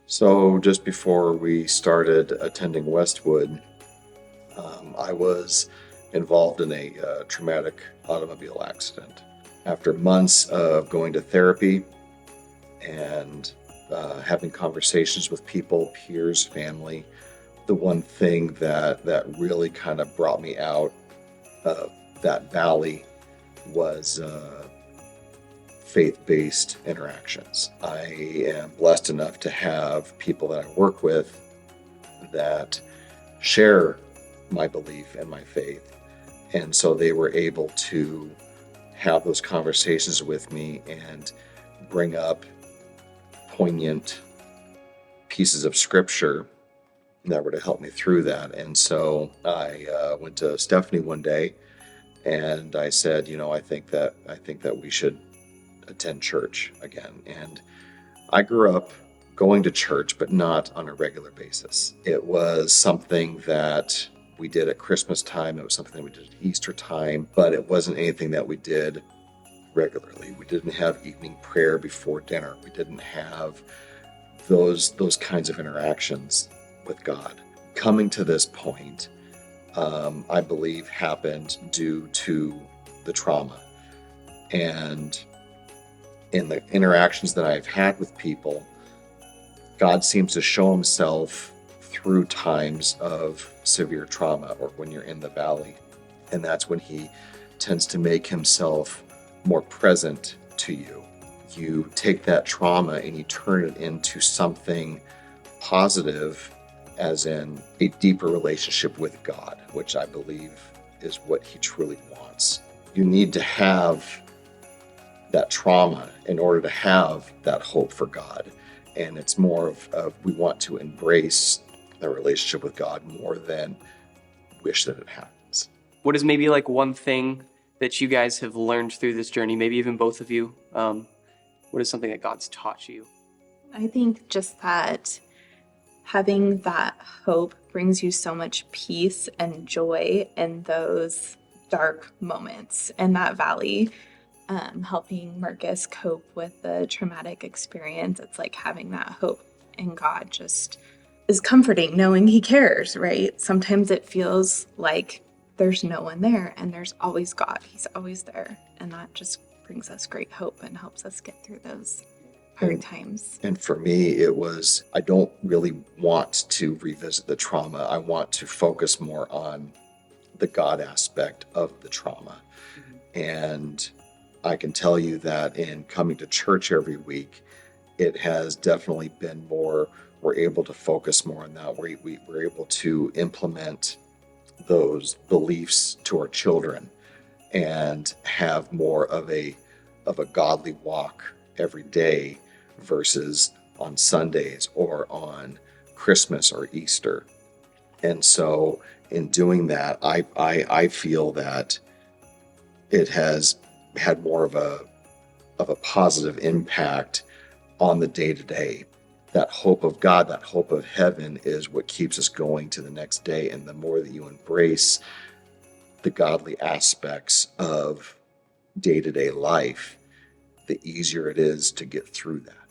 So just before we started attending Westwood, I was involved in a traumatic automobile accident. After months of going to therapy and having conversations with people, peers, family, the one thing that really kind of brought me out of that valley was faith-based interactions. I am blessed enough to have people that I work with that share my belief and my faith. And so they were able to have those conversations with me and bring up poignant pieces of scripture that were to help me through that. And so I went to Stephanie one day and I said, I think that we should attend church again. And I grew up going to church, but not on a regular basis. It was something that we did at Christmas time. It was something that we did at Easter time, but it wasn't anything that we did regularly. We didn't have evening prayer before dinner. We didn't have those kinds of interactions with God. Coming to this point, I believe happened due to the trauma. And in the interactions that I've had with people, God seems to show himself through times of severe trauma or when you're in the valley. And that's when he tends to make himself more present to you. You take that trauma and you turn it into something positive, as in a deeper relationship with God, which I believe is what he truly wants. You need to have that trauma in order to have that hope for God. And it's more of we want to embrace the relationship with God more than wish that it happens. What is maybe like one thing that you guys have learned through this journey, maybe even both of you? What is something that God's taught you? I think just that having that hope brings you so much peace and joy in those dark moments in that valley. Helping Marcus cope with the traumatic experience. It's like having that hope in God just is comforting, knowing he cares, right? Sometimes it feels like there's no one there and there's always God. He's always there. And that just brings us great hope and helps us get through those hard times. And for me, it was, I don't really want to revisit the trauma. I want to focus more on the God aspect of the trauma. Mm-hmm. And I can tell you that in coming to church every week, it has definitely been more, we're able to focus more on that. We're able to implement those beliefs to our children and have more of a godly walk every day versus on Sundays or on Christmas or Easter. And so in doing that, I feel that it has had more of a positive impact on the day-to-day. That hope of God, that hope of heaven is what keeps us going to the next day. And the more that you embrace the godly aspects of day-to-day life, the easier it is to get through that.